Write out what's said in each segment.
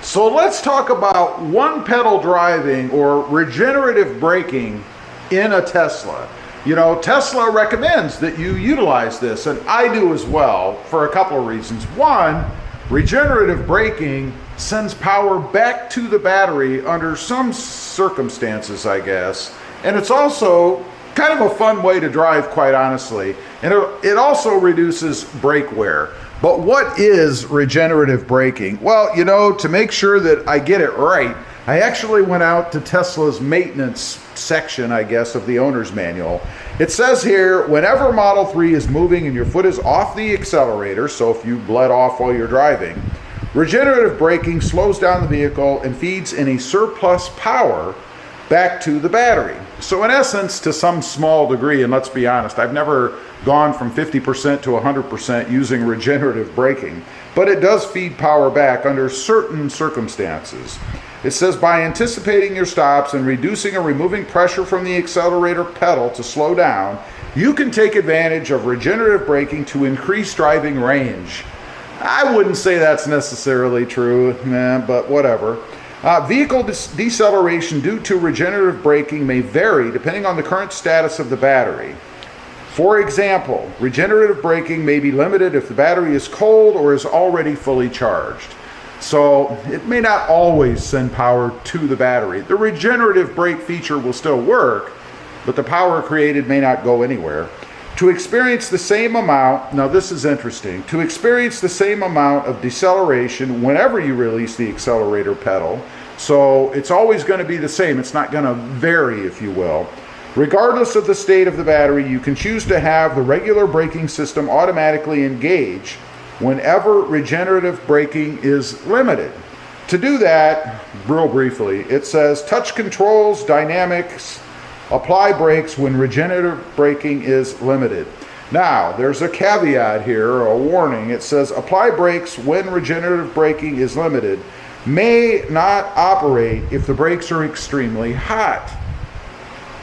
So let's talk about one pedal driving or regenerative braking in a Tesla. You know, Tesla recommends that you utilize this, and I do as well, for a couple of reasons. One, regenerative braking sends power back to the battery under some circumstances, I guess. And it's also kind of a fun way to drive, quite honestly. And it also reduces brake wear. But what is regenerative braking? Well, you know, to make sure that I get it right, I actually went out to Tesla's maintenance section, I guess, of the owner's manual. It says here, whenever Model 3 is moving and your foot is off the accelerator, so if you bled off while you're driving, regenerative braking slows down the vehicle and feeds any surplus power back to the battery. So in essence, to some small degree, and let's be honest, I've never gone from 50% to 100% using regenerative braking, but it does feed power back under certain circumstances. It says by anticipating your stops and reducing or removing pressure from the accelerator pedal to slow down, you can take advantage of regenerative braking to increase driving range. I wouldn't say that's necessarily true, but whatever. Vehicle deceleration due to regenerative braking may vary depending on the current status of the battery. For example, regenerative braking may be limited if the battery is cold or is already fully charged. So it may not always send power to the battery. The regenerative brake feature will still work, but the power created may not go anywhere. To experience the same amount, now this is interesting, to experience the same amount of deceleration whenever you release the accelerator pedal, so it's always going to be the same, it's not going to vary, if you will. Regardless of the state of the battery, you can choose to have the regular braking system automatically engage whenever regenerative braking is limited. To do that, real briefly, it says touch controls, dynamics, apply brakes when regenerative braking is limited. Now, there's a caveat here, a warning. It says apply brakes when regenerative braking is limited may not operate if the brakes are extremely hot.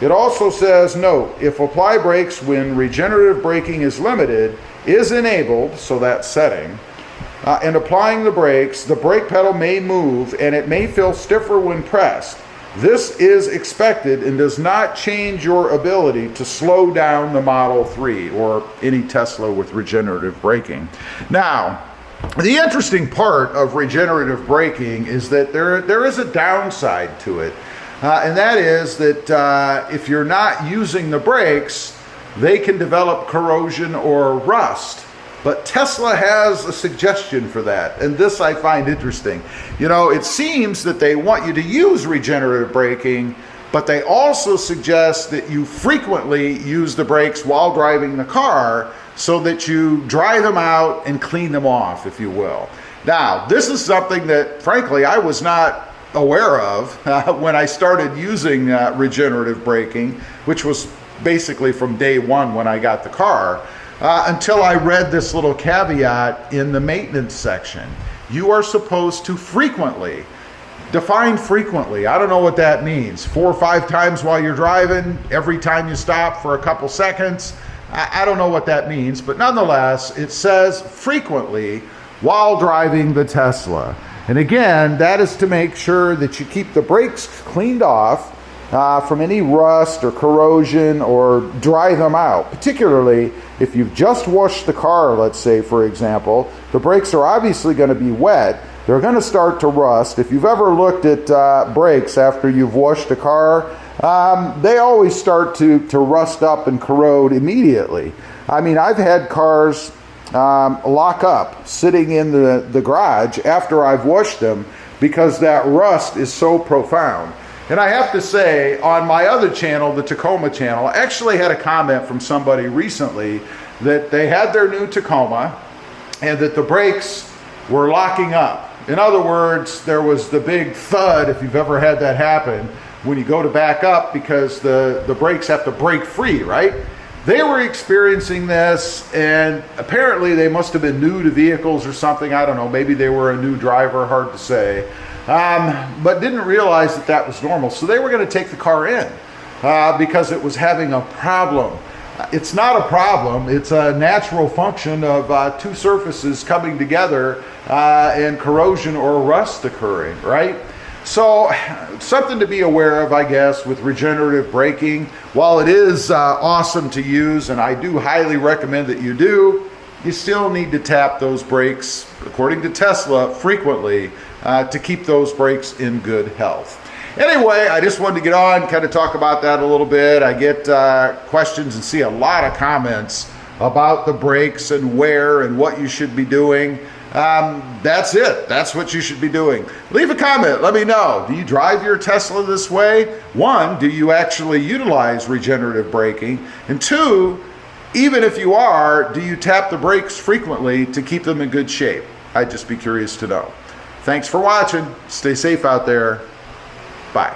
It also says, note, if apply brakes when regenerative braking is limited is enabled, so that setting, and applying the brakes, the brake pedal may move and it may feel stiffer when pressed. This is expected and does not change your ability to slow down the Model 3 or any Tesla with regenerative braking. Now, the interesting part of regenerative braking is that there is a downside to it. And that is that if you're not using the brakes, they can develop corrosion or rust. But Tesla has a suggestion for that, and this I find interesting. You know, it seems that they want you to use regenerative braking, but they also suggest that you frequently use the brakes while driving the car so that you dry them out and clean them off, if you will. Now, this is something that, frankly, I was not aware of when I started using regenerative braking, which was basically from day one when I got the car. Until I read this little caveat in the maintenance section. You are supposed to frequently, define frequently, I don't know what that means, 4 or 5 times while you're driving, every time you stop for a couple seconds, I don't know what that means, but nonetheless, it says frequently while driving the Tesla. And again, that is to make sure that you keep the brakes cleaned off from any rust or corrosion, or dry them out. Particularly if you've just washed the car, let's say, for example, the brakes are obviously going to be wet. They're going to start to rust. If you've ever looked at brakes after you've washed a car, they always start to rust up and corrode immediately. I mean, I've had cars lock up sitting in the garage after I've washed them because that rust is so profound. And I have to say, on my other channel, the Tacoma channel, I actually had a comment from somebody recently that they had their new Tacoma and that the brakes were locking up. In other words, there was the big thud, if you've ever had that happen, when you go to back up because the brakes have to break free, right? They were experiencing this, and apparently they must have been new to vehicles or something. I don't know, maybe they were a new driver, hard to say. But didn't realize that was normal. So they were going to take the car in because it was having a problem. It's not a problem. It's a natural function of two surfaces coming together and corrosion or rust occurring, right? So something to be aware of, I guess, with regenerative braking. While it is awesome to use, and I do highly recommend that you do, you still need to tap those brakes, according to Tesla, frequently to keep those brakes in good health. Anyway, I just wanted to get on, kind of talk about that a little bit. I get questions and see a lot of comments about the brakes and wear and what you should be doing. That's it. That's what you should be doing. Leave a comment. Let me know. Do you drive your Tesla this way? One, do you actually utilize regenerative braking? And two, even if you are, do you tap the brakes frequently to keep them in good shape? I'd just be curious to know. Thanks for watching. Stay safe out there. Bye.